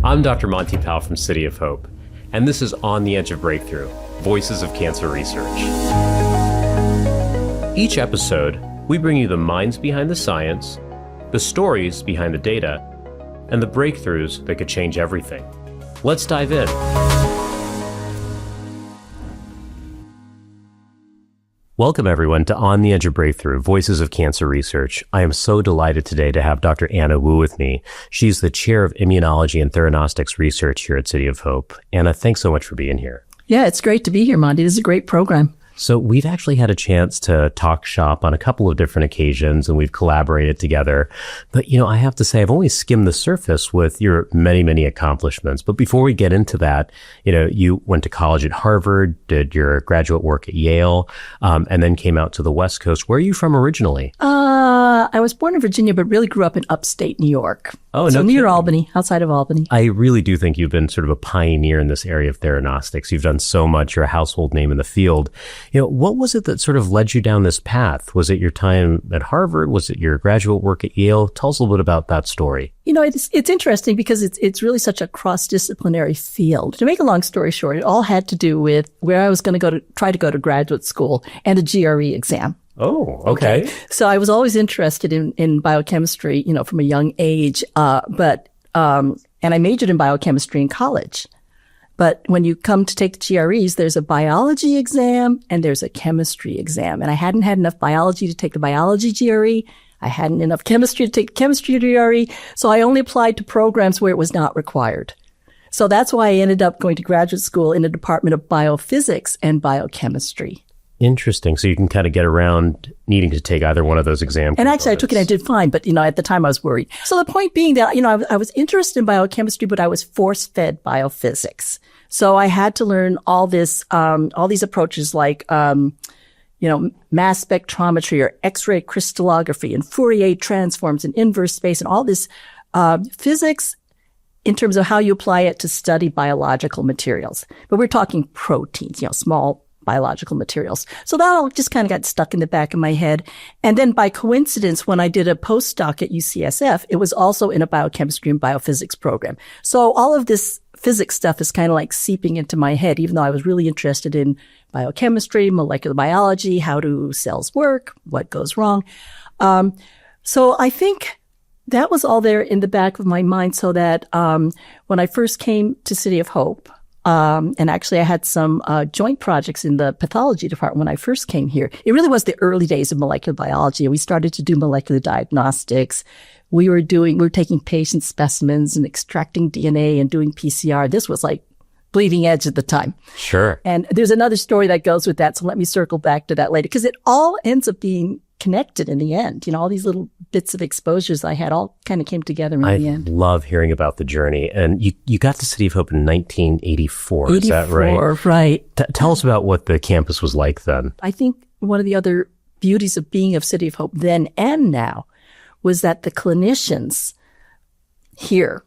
I'm Dr. Monty Pal from City of Hope, and this is On the Edge of Breakthrough, Voices of Cancer Research. Each episode, we bring you the minds behind the science, the stories behind the data, and the breakthroughs that could change everything. Let's dive in. Welcome, everyone, to On the Edge of Breakthrough, Voices of Cancer Research. I am so delighted today to have Dr. Anna Wu with me. She's the chair of Immunology and Theranostics Research here at City of Hope. Anna, thanks so much for being here. Yeah, it's great to be here, Monty. This is a great program. So we've actually had a chance to talk shop on a couple of different occasions, and we've collaborated together. But, I have to say, I've only skimmed the surface with your many, many accomplishments. But before we get into that, you went to college at Harvard, did your graduate work at Yale, and then came out to the West Coast. Where are you from originally? I was born in Virginia, but really grew up in upstate New York. Oh, so no near kidding. Albany, outside of Albany. I really do think you've been sort of a pioneer in this area of theranostics. You've done so much. You're a household name in the field. What was it that sort of led you down this path? Was it your time at Harvard? Was it your graduate work at Yale? Tell us a little bit about that story. It's interesting because it's really such a cross-disciplinary field. To make a long story short, it all had to do with where I was going to try to go to graduate school and a GRE exam. Oh, okay. So I was always interested in biochemistry, from a young age. And I majored in biochemistry in college. But when you come to take the GREs, there's a biology exam and there's a chemistry exam. And I hadn't had enough biology to take the biology GRE. I hadn't enough chemistry to take the chemistry GRE. So I only applied to programs where it was not required. So that's why I ended up going to graduate school in the Department of Biophysics and Biochemistry. Interesting. So you can kind of get around needing to take either one of those exams. And actually I took it and I did fine, but at the time I was worried. So the point being that, I was interested in biochemistry, but I was force-fed biophysics. So I had to learn all these approaches like, mass spectrometry or X-ray crystallography and Fourier transforms and inverse space and all this, physics in terms of how you apply it to study biological materials. But we're talking proteins, small biological materials. So that all just kind of got stuck in the back of my head. And then by coincidence, when I did a postdoc at UCSF, it was also in a biochemistry and biophysics program. So all of this physics stuff is kind of like seeping into my head, even though I was really interested in biochemistry, molecular biology, how do cells work, what goes wrong. So I think that was all there in the back of my mind so that when I first came to City of Hope, and actually I had some joint projects in the pathology department when I first came here. It really was the early days of molecular biology. We started to do molecular diagnostics. We were taking patient specimens and extracting DNA and doing PCR. This was like bleeding edge at the time. Sure. And there's another story that goes with that. So let me circle back to that later because it all ends up being connected in the end. All these little bits of exposures I had all kind of came together in the end. I love hearing about the journey. And you got to City of Hope in 1984, is that right? Right. Tell us about what the campus was like then. I think one of the other beauties of being of City of Hope then and now was that the clinicians here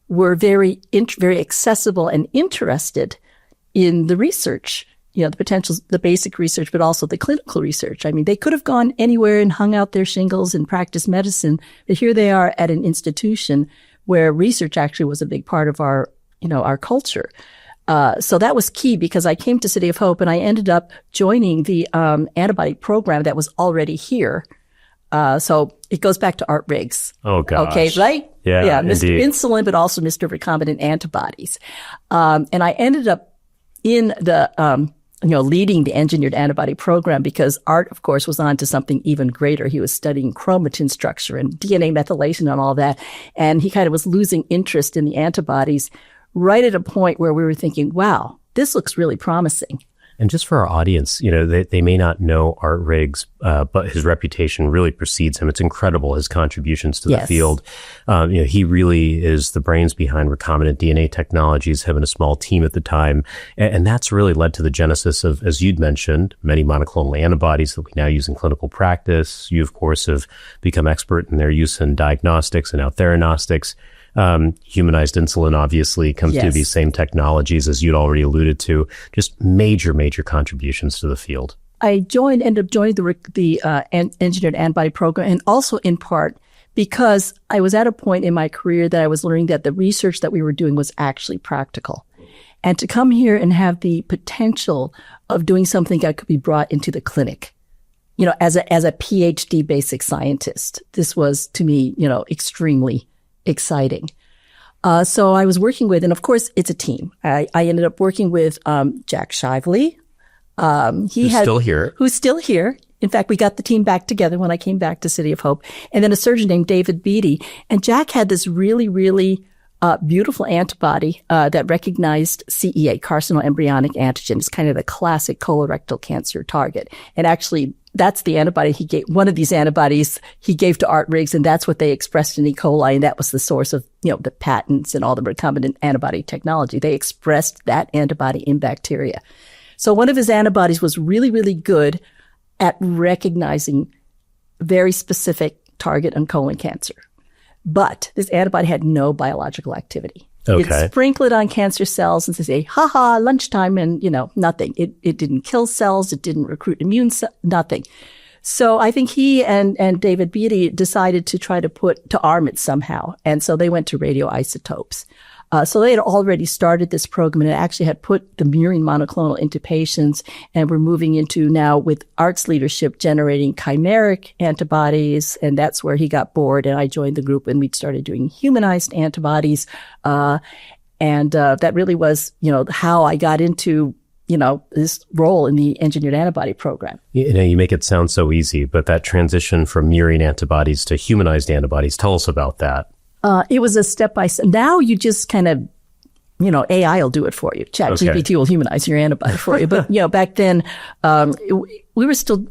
were very accessible and interested in the research. The potentials, the basic research, but also the clinical research. I mean, they could have gone anywhere and hung out their shingles and practiced medicine, but here they are at an institution where research actually was a big part of our culture. So that was key because I came to City of Hope and I ended up joining the antibody program that was already here. So it goes back to Art Riggs. Oh, gosh. Okay, right? Yeah, Mr. indeed. Insulin, but also Mr. Recombinant Antibodies. And I ended up in the leading the engineered antibody program because Art, of course, was on to something even greater. He was studying chromatin structure and DNA methylation and all that. And he kind of was losing interest in the antibodies right at a point where we were thinking, wow, this looks really promising. And just for our audience, they may not know Art Riggs, but his reputation really precedes him. It's incredible, his contributions to the field. He really is the brains behind recombinant DNA technologies, having a small team at the time. And that's really led to the genesis of, as you'd mentioned, many monoclonal antibodies that we now use in clinical practice. You, of course, have become expert in their use in diagnostics and now theranostics. Humanized insulin obviously comes through these same technologies, as you'd already alluded to. Just major contributions to the field. I ended up joining the engineered antibody program, and also in part because I was at a point in my career that I was learning that the research that we were doing was actually practical. And to come here and have the potential of doing something that could be brought into the clinic, as a Ph.D. basic scientist, this was to me, extremely exciting. So I was working with, and of course it's a team. I ended up working with Jack Shively. Who's still here. In fact, we got the team back together when I came back to City of Hope. And then a surgeon named David Beatty. And Jack had this really, really beautiful antibody that recognized CEA, carcinoembryonic antigen. It's kind of the classic colorectal cancer target. And actually, that's the antibody he gave, one of these antibodies he gave to Art Riggs, and that's what they expressed in E. coli, and that was the source of, the patents and all the recombinant antibody technology. They expressed that antibody in bacteria. So one of his antibodies was really, really good at recognizing very specific target on colon cancer. But this antibody had no biological activity. Okay. It sprinkled on cancer cells and say, lunchtime, and, nothing. It didn't kill cells. It didn't recruit immune cells, nothing. So I think he and David Beatty decided to try to arm it somehow. And so they went to radioisotopes. So they had already started this program and it actually had put the murine monoclonal into patients, and we're moving into now, with Art's leadership, generating chimeric antibodies, and that's where he got bored and I joined the group and we started doing humanized antibodies. And that really was, how I got into, this role in the engineered antibody program. You make it sound so easy, but that transition from murine antibodies to humanized antibodies, tell us about that. It was a step-by-step. Now you just kind of, AI will do it for you. ChatGPT will humanize your antibody for you. But, back then, we were still,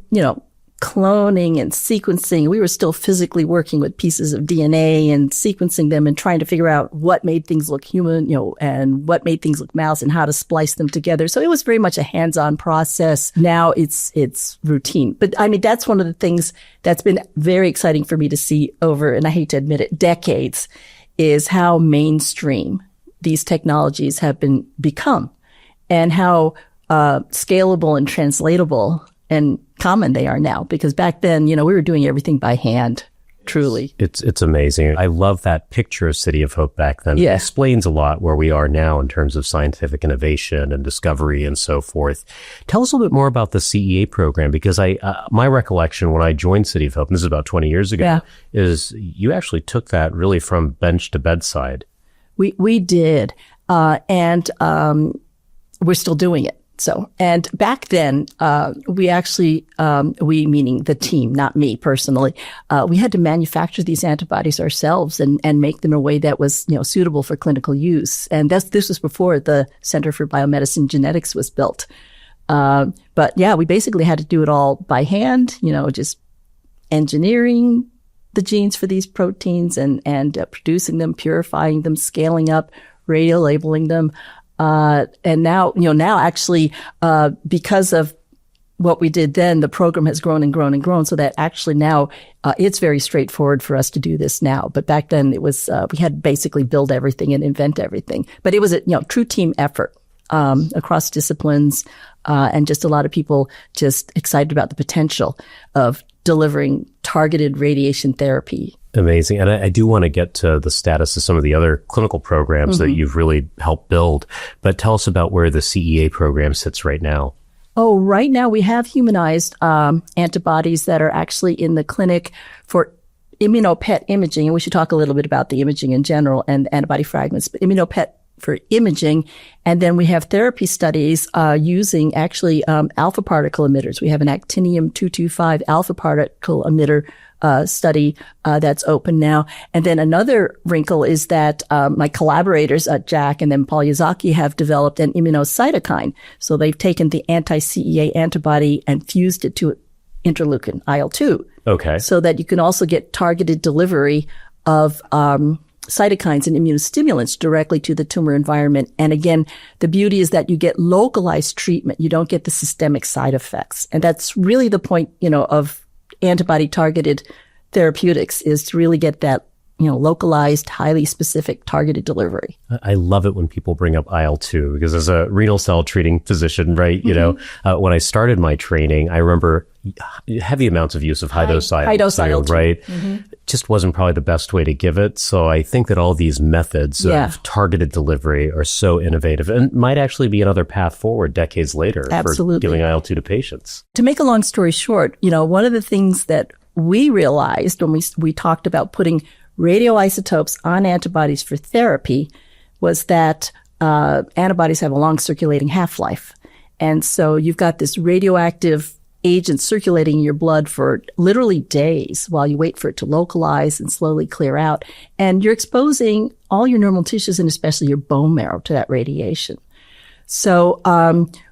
cloning and sequencing. We were still physically working with pieces of DNA and sequencing them and trying to figure out what made things look human, and what made things look mouse and how to splice them together. So it was very much a hands-on process. Now it's routine. But I mean, that's one of the things that's been very exciting for me to see over, and I hate to admit it, decades, is how mainstream these technologies have become and how scalable and translatable and common they are now, because back then, we were doing everything by hand, truly. It's amazing. I love that picture of City of Hope back then. Yeah. It explains a lot where we are now in terms of scientific innovation and discovery and so forth. Tell us a little bit more about the CEA program, because my recollection when I joined City of Hope, and this is about 20 years ago, is you actually took that really from bench to bedside. We did. And we're still doing it. So, and back then, we actually, we meaning the team, not me personally, we had to manufacture these antibodies ourselves and make them in a way that was, suitable for clinical use. And this was before the Center for Biomedicine Genetics was built. But yeah, we basically had to do it all by hand, just engineering the genes for these proteins and producing them, purifying them, scaling up, radio labeling them. And now, actually, because of what we did then, the program has grown and grown and grown, so that actually now, it's very straightforward for us to do this now. But back then it was, we had to basically build everything and invent everything. But it was a, true team effort, across disciplines, and just a lot of people just excited about the potential of delivering targeted radiation therapy. Amazing. And I do want to get to the status of some of the other clinical programs that you've really helped build. But tell us about where the CEA program sits right now. Oh, right now we have humanized antibodies that are actually in the clinic for immuno-PET imaging. And we should talk a little bit about the imaging in general and antibody fragments, but immuno-PET for imaging. And then we have therapy studies using actually alpha particle emitters. We have an actinium-225 alpha particle emitter study that's open now. And then another wrinkle is that my collaborators, Jack and then Paul Yazaki, have developed an immunocytokine. So they've taken the anti-CEA antibody and fused it to interleukin, IL-2. Okay. So that you can also get targeted delivery of cytokines and immunostimulants directly to the tumor environment. And again, the beauty is that you get localized treatment. You don't get the systemic side effects. And that's really the point, of antibody-targeted therapeutics, is to really get that, localized, highly specific targeted delivery. I love it when people bring up IL-2, because as a renal cell treating physician, right, when I started my training, I remember heavy amounts of use of high-dose IL-2, right? Mm-hmm. Just wasn't probably the best way to give it. So I think that all these methods of targeted delivery are so innovative and might actually be another path forward decades later for giving IL-2 to patients. To make a long story short, one of the things that we realized when we talked about putting radioisotopes on antibodies for therapy was that antibodies have a long circulating half-life. And so you've got this radioactive agent circulating in your blood for literally days while you wait for it to localize and slowly clear out. And you're exposing all your normal tissues and especially your bone marrow to that radiation. So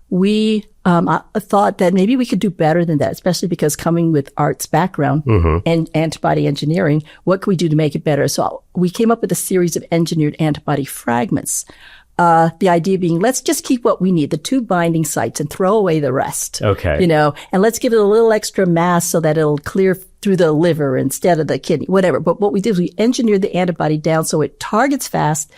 we thought that maybe we could do better than that, especially because coming with Art's background and antibody engineering, what can we do to make it better? So we came up with a series of engineered antibody fragments. The idea being, let's just keep what we need, the 2 binding sites, and throw away the rest. Okay. And let's give it a little extra mass so that it'll clear through the liver instead of the kidney, whatever. But what we did is we engineered the antibody down so it targets fast,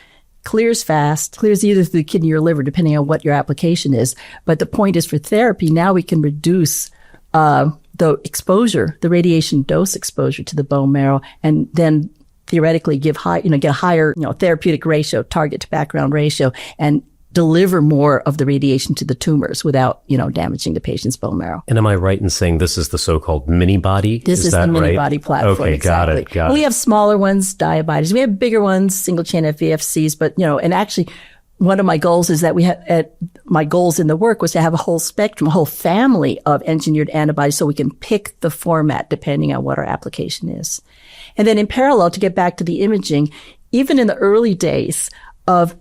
clears either through the kidney or liver, depending on what your application is. But the point is for therapy, now we can reduce the exposure, the radiation dose exposure to the bone marrow, and then theoretically get a higher, therapeutic ratio, target to background ratio, and deliver more of the radiation to the tumors without, damaging the patient's bone marrow. And am I right in saying this is the so-called mini-body? This is the mini-body platform. Okay, exactly. Got it. We have smaller ones, diabodies. We have bigger ones, single-chain FVFCs, but, and actually one of my goals is that my goals in the work was to have a whole spectrum, a whole family of engineered antibodies so we can pick the format depending on what our application is. And then in parallel, to get back to the imaging, even in the early days of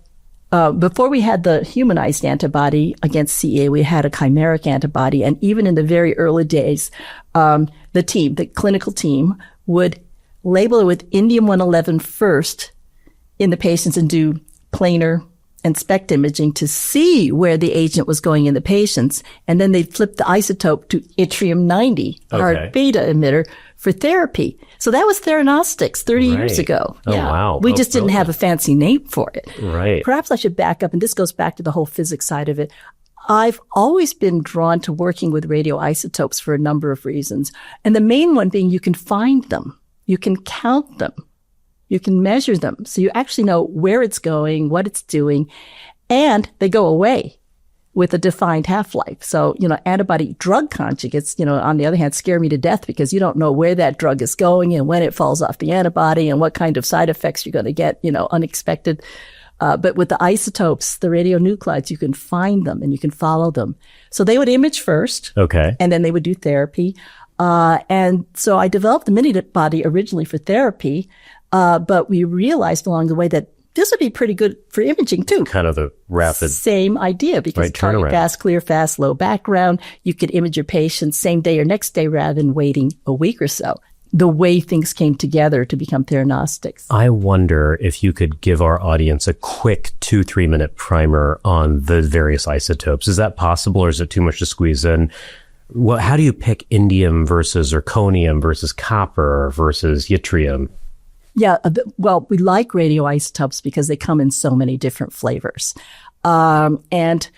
before we had the humanized antibody against CEA, we had a chimeric antibody. And even in the very early days, the clinical team would label it with indium-111 first in the patients and do planar and SPECT imaging to see where the agent was going in the patients. And then they'd flip the isotope to yttrium-90, our beta emitter, for therapy. So that was Theranostics 30 years ago. Oh, wow. We just didn't have a fancy name for it. Right. Perhaps I should back up, and this goes back to the whole physics side of it. I've always been drawn to working with radioisotopes for a number of reasons. And the main one being you can find them. You can count them. You can measure them. So you actually know where it's going, what it's doing, and they go away with a defined half-life. So, antibody drug conjugates, on the other hand, scare me to death because you don't know where that drug is going and when it falls off the antibody and what kind of side effects you're going to get, unexpected. But with the isotopes, the radionuclides, you can find them and you can follow them. So they would image first. Okay. And then they would do therapy. And so I developed the mini-body originally for therapy. But we realized along the way that this would be pretty good for imaging too. Kind of the rapid. Same idea because target fast, clear fast, low background. You could image your patient same day or next day rather than waiting a week or so. The way things came together to become Theranostics. I wonder if you could give our audience a quick 2-3 minute primer on the various isotopes. Is that possible or is it too much to squeeze in? Well, how do you pick indium versus zirconium versus copper versus yttrium? Yeah, well, we like radioisotopes because they come in so many different flavors. And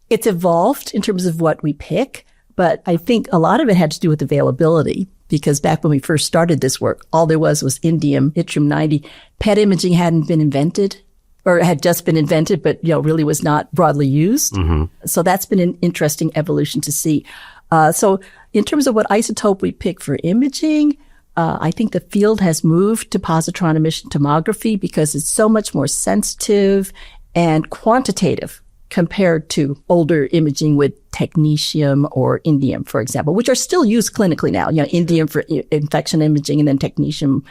it's evolved in terms of what we pick, but I think a lot of it had to do with availability because back when we first started this work, all there was indium, yttrium-90. PET imaging hadn't been invented or had just been invented, but, really was not broadly used. Mm-hmm. So that's been an interesting evolution to see. So in terms of what isotope we pick for imaging, I think the field has moved to positron emission tomography because it's so much more sensitive and quantitative compared to older imaging with technetium or indium, for example, which are still used clinically now. Indium for infection imaging and then technetium,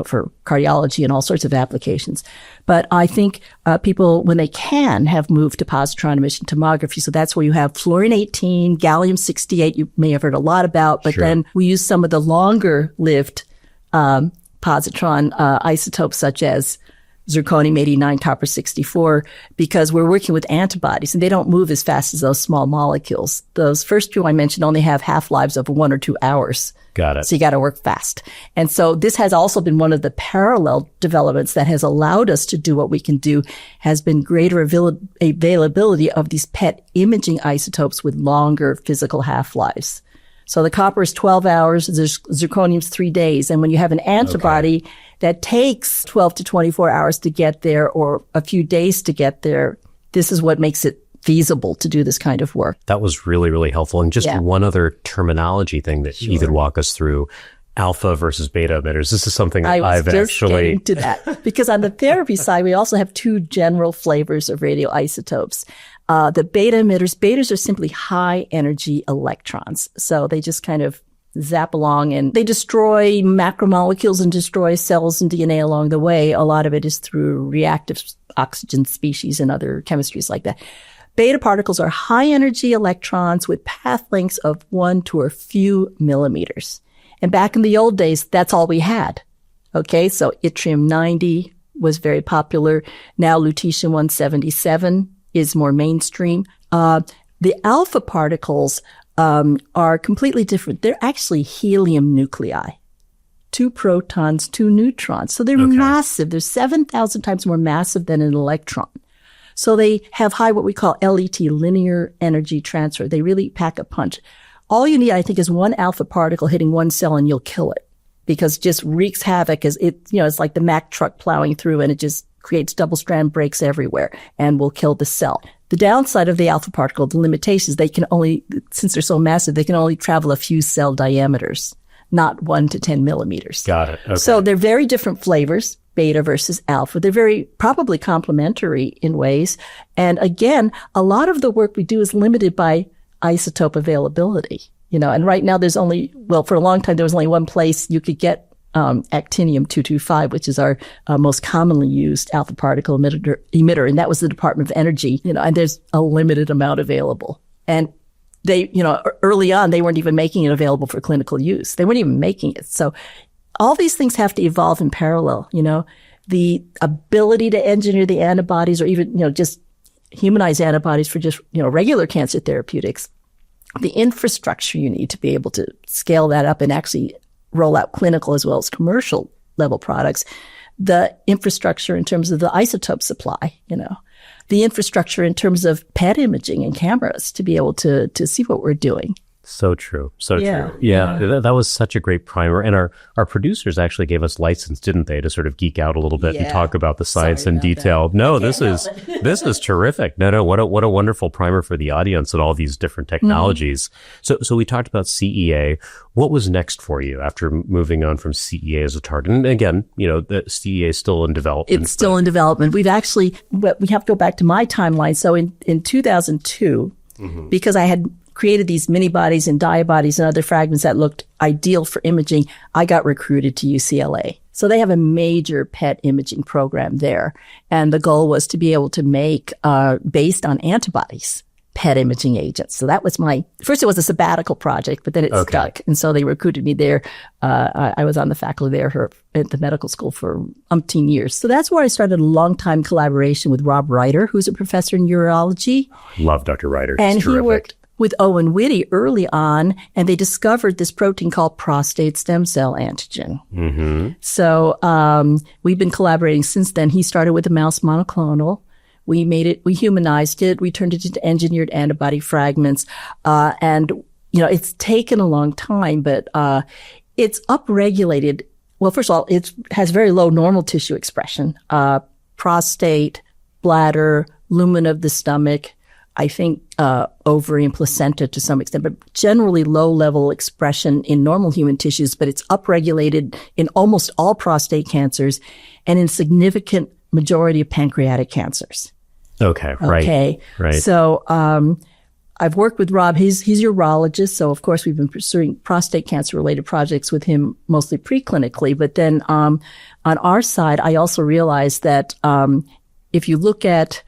for cardiology and all sorts of applications. But I think people, when they can, have moved to positron emission tomography. So that's where you have fluorine-18, gallium-68, you may have heard a lot about, but then we use some of the longer-lived positron isotopes such as zirconium-89, copper-64, because we're working with antibodies and they don't move as fast as those small molecules. Those first two I mentioned only have half-lives of 1 or 2 hours. Got it. So you got to work fast. And so this has also been one of the parallel developments that has allowed us to do what we can do, has been greater availability of these PET imaging isotopes with longer physical half-lives. So the copper is 12 hours, the zirconium's 3 days. And when you have an antibody that takes 12 to 24 hours to get there or a few days to get there, this is what makes it feasible to do this kind of work. That was really, really helpful. And just one other terminology thing that you could walk us through. Alpha versus beta emitters. This is something I've actually... getting to that. Because on the therapy side, we also have two general flavors of radioisotopes. The beta emitters, betas are simply high energy electrons. So they just kind of zap along and they destroy macromolecules and destroy cells and DNA along the way. A lot of it is through reactive oxygen species and other chemistries like that. Beta particles are high energy electrons with path lengths of 1 to a few millimeters. And back in the old days, that's all we had. Okay, so yttrium-90 was very popular. Now lutetium-177 is more mainstream. The alpha particles are completely different. They're actually helium nuclei. 2 protons, 2 neutrons. So they're massive. They're 7,000 times more massive than an electron. So they have high, what we call LET, linear energy transfer. They really pack a punch. All you need, I think, is one alpha particle hitting one cell and you'll kill it because it just wreaks havoc as it, it's like the Mack truck plowing through and it just creates double strand breaks everywhere and will kill the cell. The downside of the alpha particle, the limitations, they can only, since they're so massive, they can only travel a few cell diameters, not 1 to 10 millimeters. Got it. Okay. So they're very different flavors, beta versus alpha. They're very probably complementary in ways. And again, a lot of the work we do is limited by isotope availability, and right now there's only, for a long time, there was only one place you could get actinium-225, which is our most commonly used alpha particle emitter, and that was the Department of Energy, and there's a limited amount available. And they, early on, they weren't even making it available for clinical use. They weren't even making it. So all these things have to evolve in parallel, the ability to engineer the antibodies or even, just humanize antibodies for just, regular cancer therapeutics, the infrastructure you need to be able to scale that up and actually roll out clinical as well as commercial level products, the infrastructure in terms of the isotope supply, the infrastructure in terms of PET imaging and cameras to be able to see what we're doing. So true. So true. Yeah. That was such a great primer. And our producers actually gave us license, didn't they, to sort of geek out a little bit and talk about the science in detail. That. No, this is terrific. No, what a wonderful primer for the audience and all these different technologies. Mm-hmm. So we talked about CEA. What was next for you after moving on from CEA as a target? And again, the CEA is still in development. It's still in development. We have to go back to my timeline. So in 2002, because I had created these mini bodies and diabodies and other fragments that looked ideal for imaging, I got recruited to UCLA. So they have a major PET imaging program there. And the goal was to be able to make, based on antibodies, PET imaging agents. So that was first it was a sabbatical project, but then it stuck. And so they recruited me there. I was on the faculty there at the medical school for umpteen years. So that's where I started a long-time collaboration with Rob Reiter, who's a professor in urology. Love Dr. Reiter. And he worked with Owen Whitty early on, and they discovered this protein called prostate stem cell antigen. Mm-hmm. So we've been collaborating since then. He started with a mouse monoclonal. We humanized it. We turned it into engineered antibody fragments. And it's taken a long time, but it's upregulated. Well, first of all, it has very low normal tissue expression. Prostate, bladder, lumen of the stomach, I think ovary and placenta to some extent, but generally low-level expression in normal human tissues, but it's upregulated in almost all prostate cancers and in significant majority of pancreatic cancers. Okay, right. So I've worked with Rob. He's a urologist, so of course we've been pursuing prostate cancer-related projects with him mostly preclinically, but then on our side, I also realized that if you look at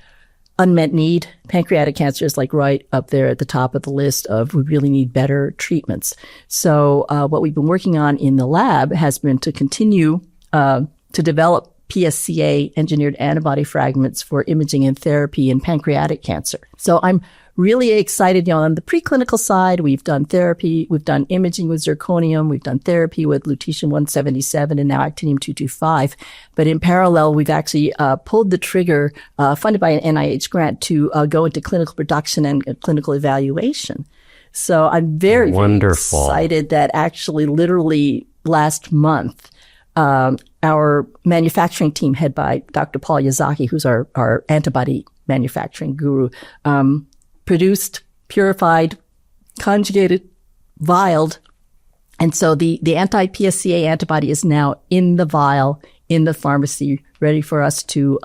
unmet need, pancreatic cancer is like right up there at the top of the list of we really need better treatments. So what we've been working on in the lab has been to continue to develop PSCA engineered antibody fragments for imaging and therapy in pancreatic cancer. So I'm really excited. On the preclinical side, we've done therapy, we've done imaging with zirconium, we've done therapy with lutetium-177 and now actinium-225. But in parallel, we've actually pulled the trigger, funded by an NIH grant, to go into clinical production and clinical evaluation. So I'm very, very Wonderful. excited that actually literally last month, our manufacturing team head by Dr. Paul Yazaki, who's our antibody manufacturing guru, produced, purified, conjugated, vialed. And so the anti-PSCA antibody is now in the vial, in the pharmacy, ready for us to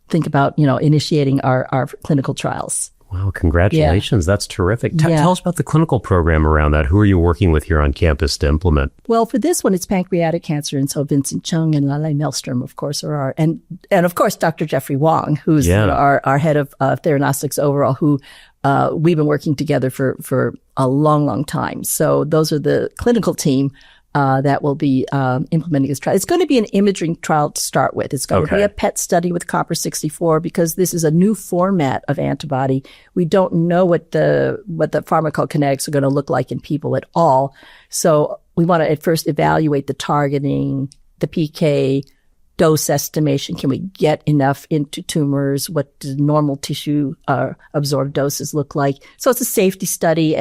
think about, initiating our clinical trials. Wow, congratulations. Yeah. That's terrific. Tell us about the clinical program around that. Who are you working with here on campus to implement? Well, for this one, it's pancreatic cancer. And so Vincent Chung and Lalai Maelstrom, of course, are and of course, Dr. Jeffrey Wong, who's our head of Theranostics overall, who we've been working together for a long, long time. So those are the clinical team that will be implementing this trial. It's going to be an imaging trial to start with. It's going to be a PET study with copper-64 because this is a new format of antibody. We don't know what the pharmacokinetics are going to look like in people at all. So we want to at first evaluate the targeting, the PK, dose estimation. Can we get enough into tumors? What do normal tissue absorbed doses look like? So it's a safety study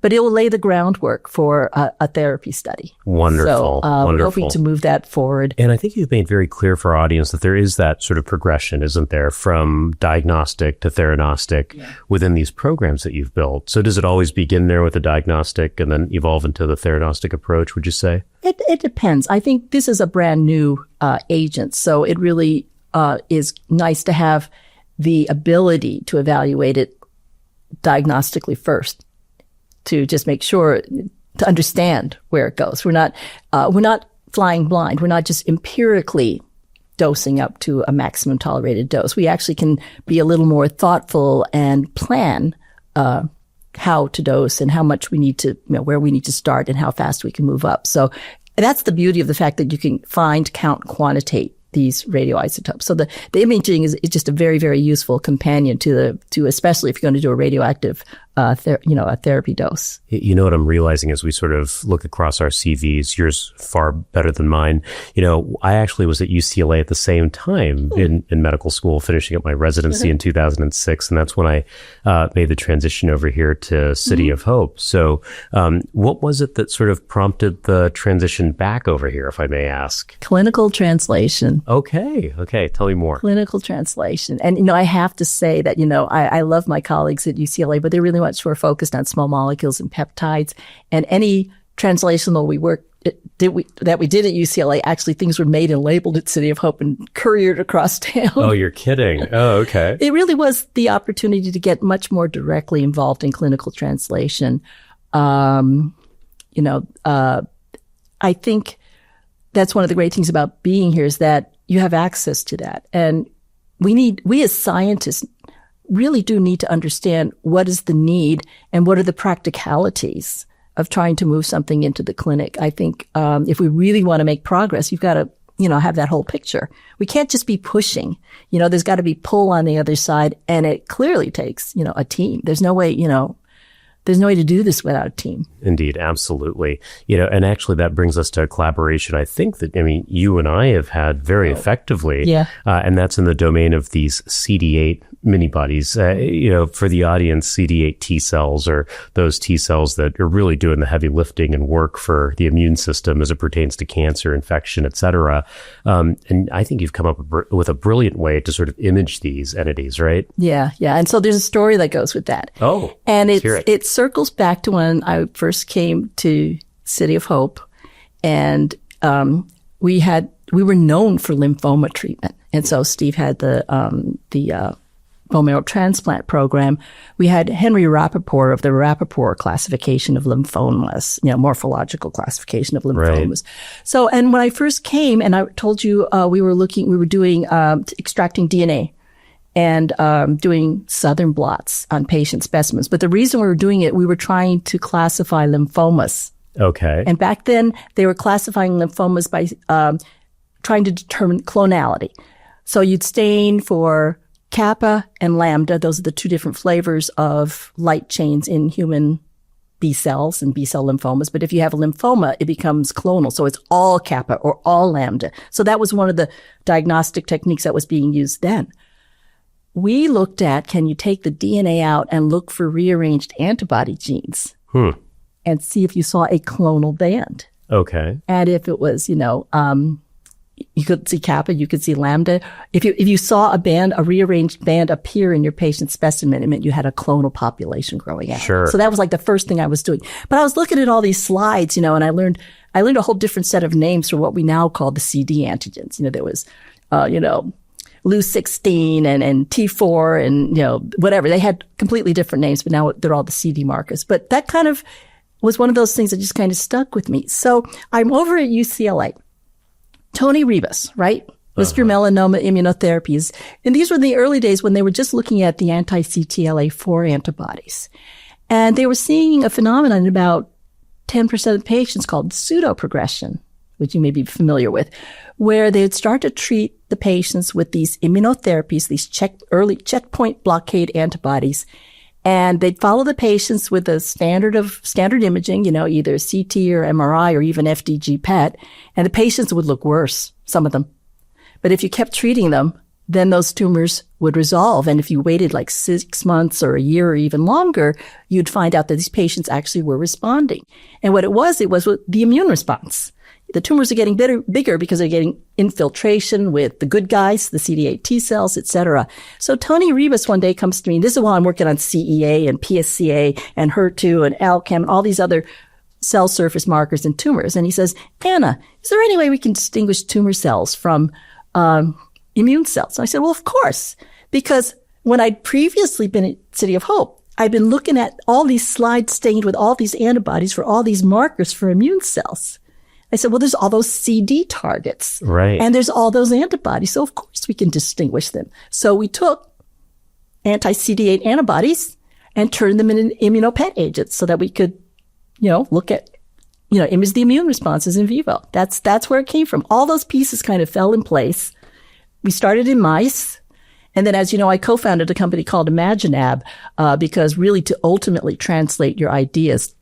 but it will lay the groundwork for a therapy study. Wonderful. So we're hoping to move that forward. And I think you've made very clear for our audience that there is that sort of progression, isn't there, from diagnostic to theranostic within these programs that you've built. So does it always begin there with the diagnostic and then evolve into the theranostic approach, would you say? It depends. I think this is a brand new agent. So it really is nice to have the ability to evaluate it diagnostically first, to just make sure to understand where it goes. We're not flying blind. We're not just empirically dosing up to a maximum tolerated dose. We actually can be a little more thoughtful and plan how to dose and how much we need to, where we need to start and how fast we can move up. So that's the beauty of the fact that you can find, count, quantitate these radioisotopes. So the imaging is just a very, very useful companion to especially if you're going to do a radioactive, a therapy dose. You know what I'm realizing as we sort of look across our CVs, yours far better than mine. I actually was at UCLA at the same time in medical school, finishing up my residency in 2006. And that's when I made the transition over here to City of Hope. So what was it that sort of prompted the transition back over here, if I may ask? Clinical translation. Okay. Tell me more. Clinical translation. And, I have to say that, I love my colleagues at UCLA, but they're really much more focused on small molecules and peptides. And any translational work that we did at UCLA, actually things were made and labeled at City of Hope and couriered across town. Oh, you're kidding. Oh, okay. It really was the opportunity to get much more directly involved in clinical translation. I think that's one of the great things about being here is that you have access to that. And we as scientists really do need to understand what is the need and what are the practicalities of trying to move something into the clinic. I think if we really want to make progress, you've got to, have that whole picture. We can't just be pushing. There's got to be pull on the other side, and it clearly takes, a team. There's no way, there's no way to do this without a team. Indeed, absolutely. And actually that brings us to a collaboration I think that, you and I have had very effectively. Yeah. And that's in the domain of these CD8 minibodies. For the audience, CD8 T cells are those T cells that are really doing the heavy lifting and work for the immune system as it pertains to cancer, infection, et cetera. And I think you've come up with a brilliant way to sort of image these entities, right? Yeah. And so there's a story that goes with that. Oh, and it circles back to when I first came to City of Hope, and we were known for lymphoma treatment, and so Steve had the bone marrow transplant program. We had Henry Rappaport of the Rappaport classification of lymphomas, morphological classification of lymphomas. Right. So, and when I first came, and I told you we were doing extracting DNA. And doing southern blots on patient specimens. But the reason we were doing it, we were trying to classify lymphomas. Okay. And back then, they were classifying lymphomas by trying to determine clonality. So you'd stain for kappa and lambda. Those are the two different flavors of light chains in human B cells and B cell lymphomas. But if you have a lymphoma, it becomes clonal. So it's all kappa or all lambda. So that was one of the diagnostic techniques that was being used then. we looked at, can you take the DNA out and look for rearranged antibody genes and see if you saw a clonal band? Okay. And if it was, you could see kappa, you could see lambda. If you saw a rearranged band appear in your patient specimen, it meant you had a clonal population growing out. Sure. So that was like the first thing I was doing. But I was looking at all these slides, and I learned a whole different set of names for what we now call the CD antigens. There was, Lu16 and T4 and, whatever. They had completely different names, but now they're all the CD markers. But that kind of was one of those things that just kind of stuck with me. So I'm over at UCLA. Tony Rebus, right? Mr. Melanoma Immunotherapies. And these were the early days when they were just looking at the anti-CTLA-4 antibodies. And they were seeing a phenomenon in about 10% of patients called pseudoprogression, which you may be familiar with, where they would start to treat the patients with these immunotherapies, these early checkpoint blockade antibodies. And they'd follow the patients with a standard imaging, either CT or MRI or even FDG PET, and the patients would look worse, some of them. But if you kept treating them, then those tumors would resolve. And if you waited like 6 months or a year or even longer, you'd find out that these patients actually were responding. And what it was the immune response. The tumors are getting bigger because they're getting infiltration with the good guys, the CD8 T cells, et cetera. So Tony Rebus one day comes to me, and this is while I'm working on CEA and PSCA and HER2 and ALCAM and all these other cell surface markers in tumors. And he says, Anna, is there any way we can distinguish tumor cells from immune cells? And I said, well, of course, because when I'd previously been at City of Hope, I'd been looking at all these slides stained with all these antibodies for all these markers for immune cells. I said, well, there's all those CD targets. Right. And there's all those antibodies. So, of course, we can distinguish them. So we took anti-CD8 antibodies and turned them into immunopet agents so that we could, look at, image the immune responses in vivo. That's where it came from. All those pieces kind of fell in place. We started in mice. And then, as you know, I co-founded a company called ImagineAb because really to ultimately translate your ideas,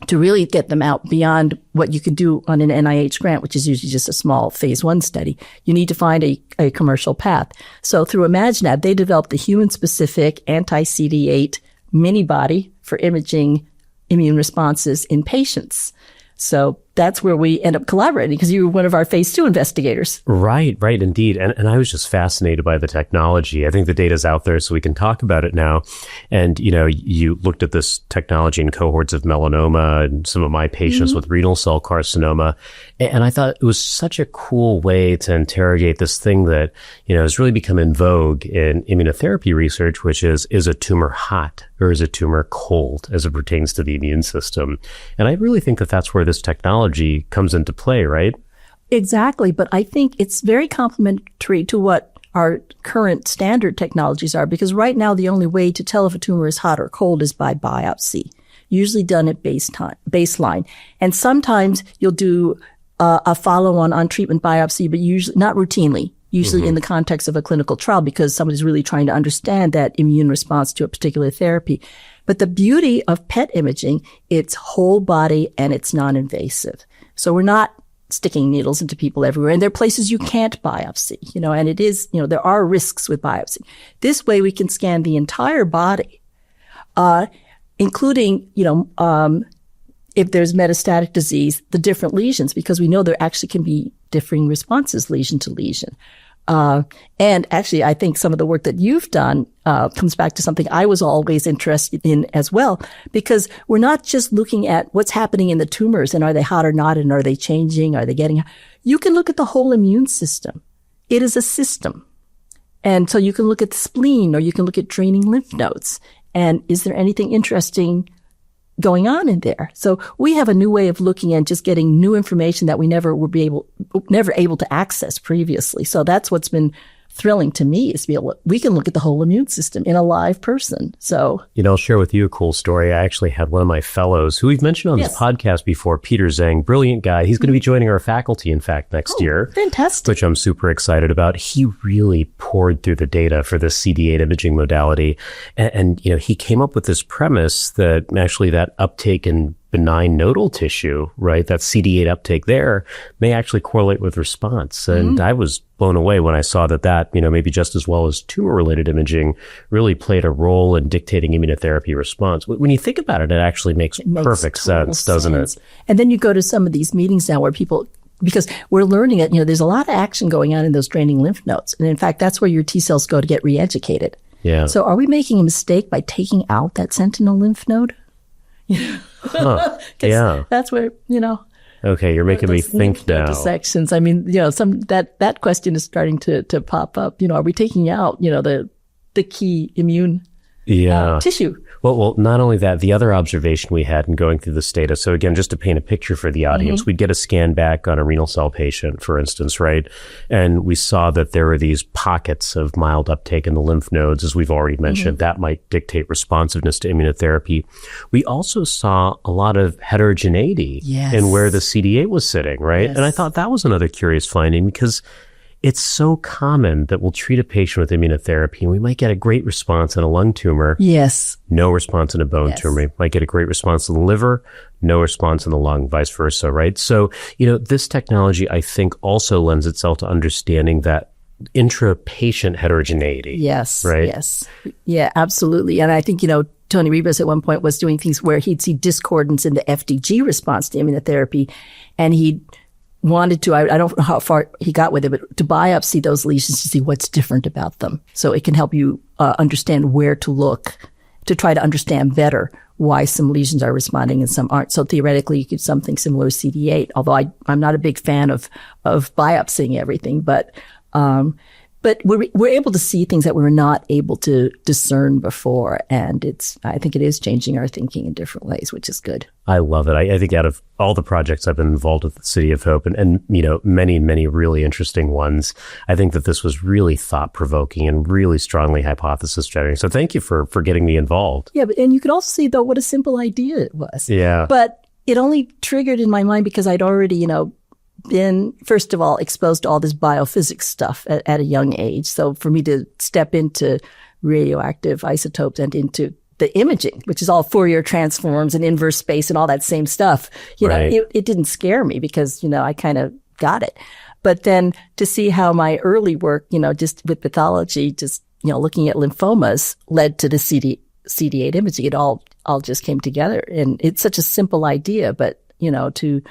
to really get them out beyond what you could do on an NIH grant, which is usually just a small phase 1 study. You need to find a commercial path. So through ImagineAb, they developed the human-specific anti-CD8 mini-body for imaging immune responses in patients. So that's where we end up collaborating because you were one of our phase 2 investigators. Right, indeed. And I was just fascinated by the technology. I think the data's out there, so we can talk about it now. And, you looked at this technology in cohorts of melanoma and some of my patients with renal cell carcinoma. And I thought it was such a cool way to interrogate this thing that, has really become in vogue in immunotherapy research, which is a tumor hot or is a tumor cold as it pertains to the immune system? And I really think that that's where this technology comes into play, right? Exactly. But I think it's very complementary to what our current standard technologies are, because right now the only way to tell if a tumor is hot or cold is by biopsy, usually done at baseline. And sometimes you'll do a follow-on on-treatment biopsy, but usually not routinely, usually in the context of a clinical trial because somebody's really trying to understand that immune response to a particular therapy. But the beauty of PET imaging, it's whole body and it's non-invasive. So we're not sticking needles into people everywhere. And there are places you can't biopsy, and it is, there are risks with biopsy. This way we can scan the entire body, including, if there's metastatic disease, the different lesions, because we know there actually can be differing responses lesion to lesion. And actually, I think some of the work that you've done comes back to something I was always interested in as well, because we're not just looking at what's happening in the tumors and are they hot or not and are they changing, are they getting... You can look at the whole immune system. It is a system. And so you can look at the spleen or you can look at draining lymph nodes. And is there anything interesting going on in there? So we have a new way of looking and just getting new information that we never able to access previously. So that's what's been thrilling to me is we can look at the whole immune system in a live person. So, I'll share with you a cool story. I actually had one of my fellows who we've mentioned on this podcast before, Peter Zhang, brilliant guy. He's going to be joining our faculty, in fact, next year. Fantastic. Which I'm super excited about. He really poured through the data for this CD8 imaging modality. And he came up with this premise that actually that uptake in benign nodal tissue, right, that CD8 uptake there may actually correlate with response. And I was blown away when I saw that, maybe just as well as tumor-related imaging really played a role in dictating immunotherapy response. When you think about it, it actually makes perfect sense, doesn't it? And then you go to some of these meetings now where people, because we're learning that, there's a lot of action going on in those draining lymph nodes. And in fact, that's where your T cells go to get re-educated. Yeah. So are we making a mistake by taking out that sentinel lymph node? Yeah. That's where, Okay, you're making me think now. Dissections. I mean, that question is starting to pop up. Are we taking out, the key immune tissue? Well, not only that, the other observation we had in going through this data, so again, just to paint a picture for the audience, we'd get a scan back on a renal cell patient, for instance, right? And we saw that there were these pockets of mild uptake in the lymph nodes, as we've already mentioned. That might dictate responsiveness to immunotherapy. We also saw a lot of heterogeneity in where the CD8 was sitting, right? Yes. And I thought that was another curious finding because it's so common that we'll treat a patient with immunotherapy and we might get a great response in a lung tumor. Yes. No response in a bone tumor. We might get a great response in the liver, no response in the lung, vice versa, right? So, this technology, I think, also lends itself to understanding that intra-patient heterogeneity. Yes. Right? Yes. Yeah, absolutely. And I think, Tony Ribas at one point was doing things where he'd see discordance in the FDG response to immunotherapy, and he wanted to, I don't know how far he got with it, but to biopsy those lesions to see what's different about them. So it can help you understand where to look to try to understand better why some lesions are responding and some aren't. So theoretically, you could something similar to CD8, although I'm not a big fan of biopsying everything, but we're able to see things that we were not able to discern before. And I think it is changing our thinking in different ways, which is good. I love it. I think out of all the projects I've been involved with the City of Hope and many, many really interesting ones, I think that this was really thought-provoking and really strongly hypothesis-generating. So thank you for getting me involved. Yeah, and you could also see, though, what a simple idea it was. Yeah. But it only triggered in my mind because I'd already, been, first of all, exposed to all this biophysics stuff at a young age. So for me to step into radioactive isotopes and into the imaging, which is all Fourier transforms and inverse space and all that same stuff, it didn't scare me because, I kind of got it. But then to see how my early work, just with pathology, just, looking at lymphomas led to the CD8 imaging, it all just came together. And it's such a simple idea, but, to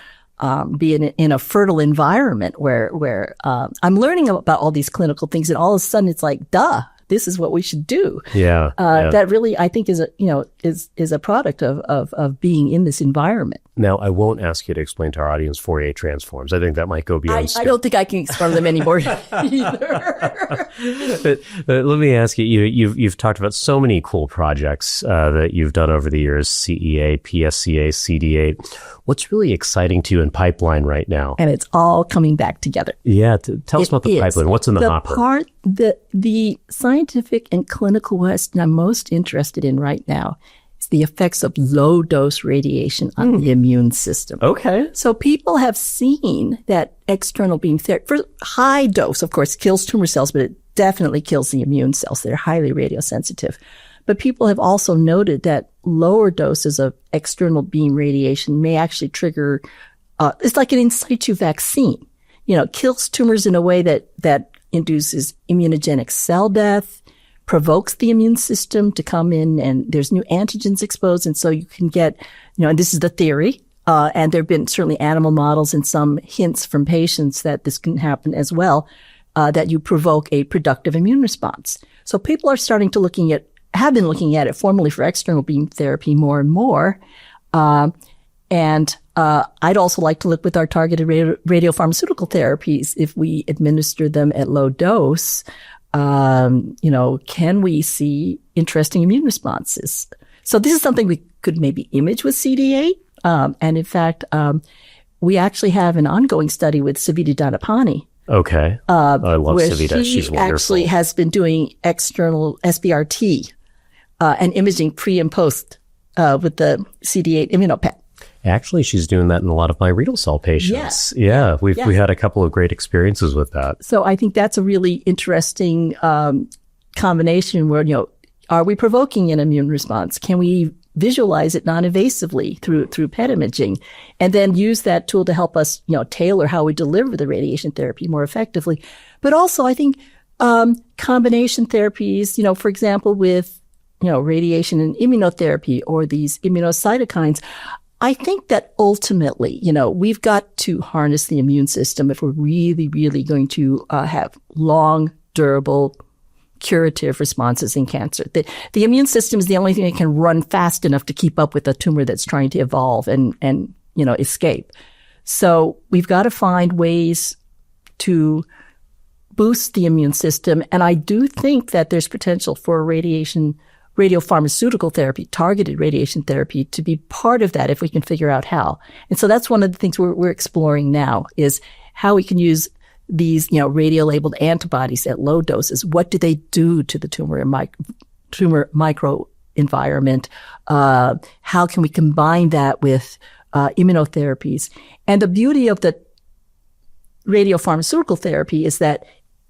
be in a fertile environment where I'm learning about all these clinical things, and all of a sudden it's like, duh, this is what we should do. Yeah. That really, I think, is a product of being in this environment. Now, I won't ask you to explain to our audience Fourier transforms. I think that might go beyond. I don't think I can explain them anymore either. But let me ask you, you've talked about so many cool projects that you've done over the years, CEA, PSCA, CD8. What's really exciting to you in pipeline right now? And it's all coming back together. Yeah. Tell us about the pipeline. What's in the hopper? The scientific and clinical question I'm most interested in right now is the effects of low dose radiation on the immune system. Okay. So people have seen that external beam therapy, for high dose, of course, kills tumor cells, but it definitely kills the immune cells. They're highly radiosensitive. But people have also noted that lower doses of external beam radiation may actually trigger, it's like an in situ vaccine, kills tumors in a way that induces immunogenic cell death, provokes the immune system to come in, and there's new antigens exposed. And so you can get, and this is the theory, and there have been certainly animal models and some hints from patients that this can happen as well, that you provoke a productive immune response. So people are starting to have been looking at it formally for external beam therapy more and more. And I'd also like to look with our targeted radiopharmaceutical therapies. If we administer them at low dose, can we see interesting immune responses? So this is something we could maybe image with CD8. And in fact, we actually have an ongoing study with Savita Dhanapani. Okay. I love Savita. She's wonderful. Actually has been doing external SBRT and imaging pre and post with the CD8 immunopet. Actually, she's doing that in a lot of my renal cell patients. Yeah. We had a couple of great experiences with that. So I think that's a really interesting combination where, are we provoking an immune response? Can we visualize it non-invasively through PET imaging, and then use that tool to help us, tailor how we deliver the radiation therapy more effectively. But also, I think combination therapies, for example, with radiation and immunotherapy or these immunocytokines. I think that ultimately, we've got to harness the immune system if we're really, really going to have long, durable, curative responses in cancer. The immune system is the only thing that can run fast enough to keep up with a tumor that's trying to evolve and escape. So we've got to find ways to boost the immune system. And I do think that there's potential for radiopharmaceutical therapy, targeted radiation therapy, to be part of that if we can figure out how. And so that's one of the things we're exploring now, is how we can use these, radio-labeled antibodies at low doses. What do they do to the tumor microenvironment? How can we combine that with immunotherapies? And the beauty of the radiopharmaceutical therapy is that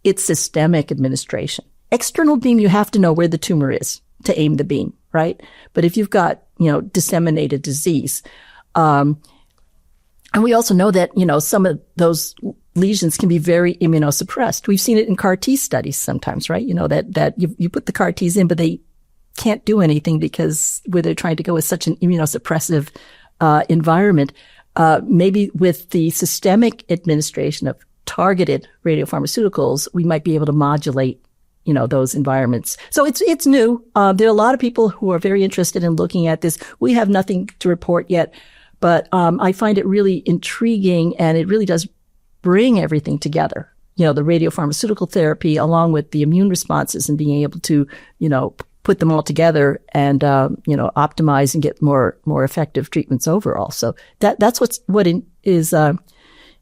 it's systemic administration. External beam, you have to know where the tumor is to aim the beam, right? But if you've got, disseminated disease, and we also know that, some of those lesions can be very immunosuppressed. We've seen it in CAR T studies sometimes, right? That you put the CAR Ts in, but they can't do anything because where they're trying to go is such an immunosuppressive environment. Maybe with the systemic administration of targeted radiopharmaceuticals, we might be able to modulate those environments. So it's new. There are a lot of people who are very interested in looking at this. We have nothing to report yet, but I find it really intriguing, and it really does bring everything together. The radiopharmaceutical therapy along with the immune responses, and being able to, put them all together and, optimize and get more effective treatments overall. So that's what is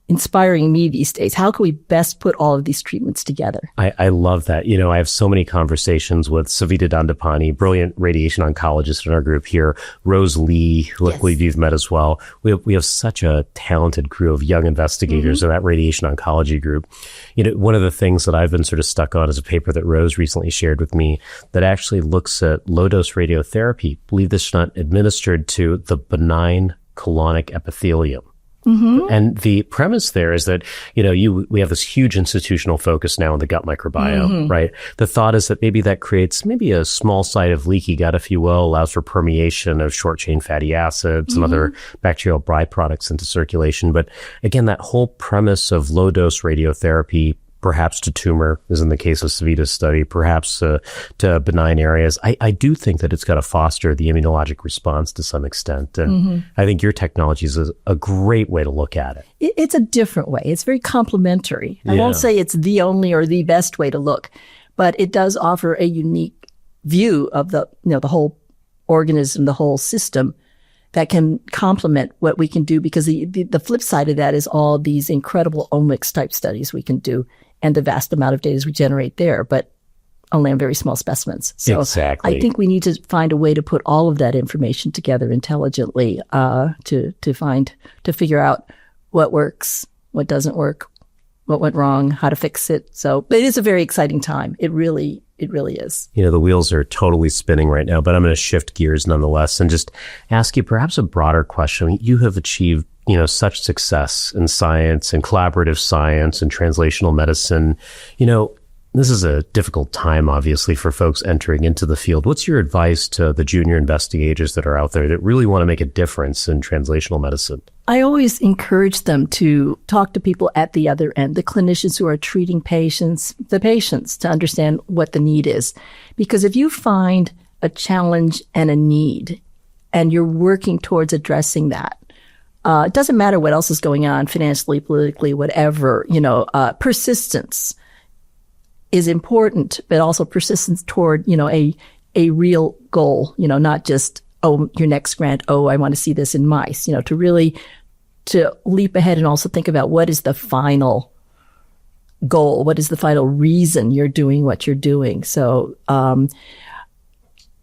inspiring me these days. How can we best put all of these treatments together? I love that. I have so many conversations with Savita Dandapani, brilliant radiation oncologist in our group here, Rose Lee, who I believe you've met as well. We have such a talented crew of young investigators in that radiation oncology group. One of the things that I've been sort of stuck on is a paper that Rose recently shared with me that actually looks at low-dose radiotherapy, believe this or not, administered to the benign colonic epithelium. And the premise there is that, we have this huge institutional focus now on the gut microbiome, right? The thought is that maybe that creates maybe a small site of leaky gut, if you will, allows for permeation of short chain fatty acids and other bacterial byproducts into circulation. But again, that whole premise of low dose radiotherapy, perhaps to tumor, as in the case of Savita's study, perhaps to benign areas. I do think that it's got to foster the immunologic response to some extent. And I think your technology is a great way to look at it. It's a different way. It's very complementary. I won't say it's the only or the best way to look, but it does offer a unique view of the whole organism, the whole system, that can complement what we can do, because the flip side of that is all these incredible omics type studies we can do, and the vast amount of data we generate there, but only on very small specimens. So exactly. I think we need to find a way to put all of that information together intelligently, to figure out what works, what doesn't work, what went wrong, how to fix it. So it is a very exciting time. It really is. The wheels are totally spinning right now, but I'm going to shift gears nonetheless and just ask you perhaps a broader question. You have achieved such success in science and collaborative science and translational medicine. This is a difficult time, obviously, for folks entering into the field. What's your advice to the junior investigators that are out there that really want to make a difference in translational medicine? I always encourage them to talk to people at the other end, the clinicians who are treating patients, the patients, to understand what the need is. Because if you find a challenge and a need, and you're working towards addressing that, it doesn't matter what else is going on financially, politically, whatever, persistence is important, but also persistence toward, a real goal, not just, your next grant, I want to see this in mice, to leap ahead and also think about what is the final goal? What is the final reason you're doing what you're doing? So,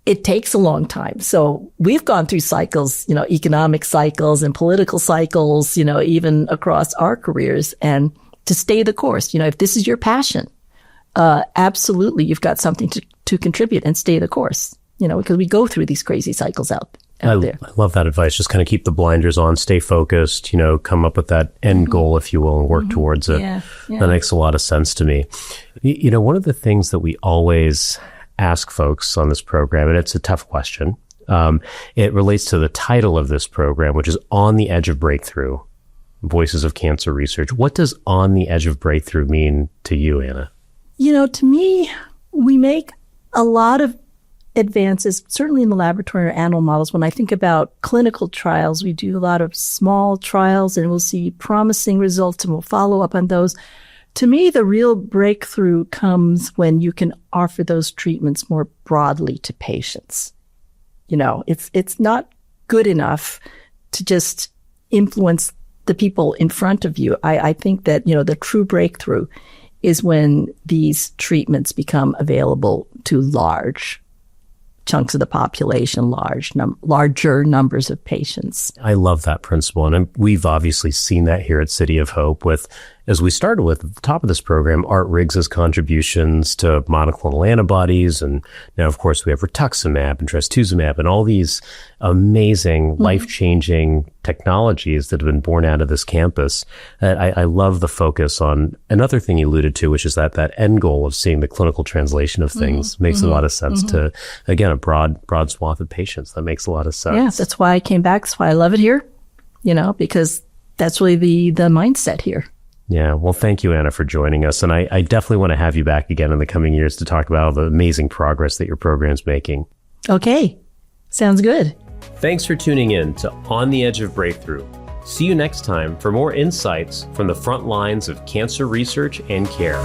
it takes a long time. So we've gone through cycles, economic cycles and political cycles, even across our careers, and to stay the course. If this is your passion, absolutely, you've got something to contribute and stay the course, because we go through these crazy cycles out out there. I love that advice. Just kind of keep the blinders on, stay focused, come up with that end goal, if you will, and work towards it. Yeah. That makes a lot of sense to me. One of the things that we always ask folks on this program, and it's a tough question, it relates to the title of this program, which is On the Edge of Breakthrough, Voices of Cancer Research. What does On the Edge of Breakthrough mean to you, Anna? To me, we make a lot of advances, certainly in the laboratory or animal models. When I think about clinical trials, we do a lot of small trials and we'll see promising results and we'll follow up on those. To me, the real breakthrough comes when you can offer those treatments more broadly to patients. It's not good enough to just influence the people in front of you. I think that, the true breakthrough is when these treatments become available to large chunks of the population, larger numbers of patients. I love that principle. And we've obviously seen that here at City of Hope with, as we started with at the top of this program, Art Riggs's contributions to monoclonal antibodies. And now, of course, we have rituximab and trastuzumab and all these amazing, life-changing technologies that have been born out of this campus. I love the focus on another thing you alluded to, which is that end goal of seeing the clinical translation of things makes a lot of sense to, again, a broad swath of patients. That makes a lot of sense. Yeah, that's why I came back. That's why I love it here, because that's really the mindset here. Yeah. Well, thank you, Anna, for joining us. And I definitely want to have you back again in the coming years to talk about all the amazing progress that your program's making. Okay. Sounds good. Thanks for tuning in to On the Edge of Breakthrough. See you next time for more insights from the front lines of cancer research and care.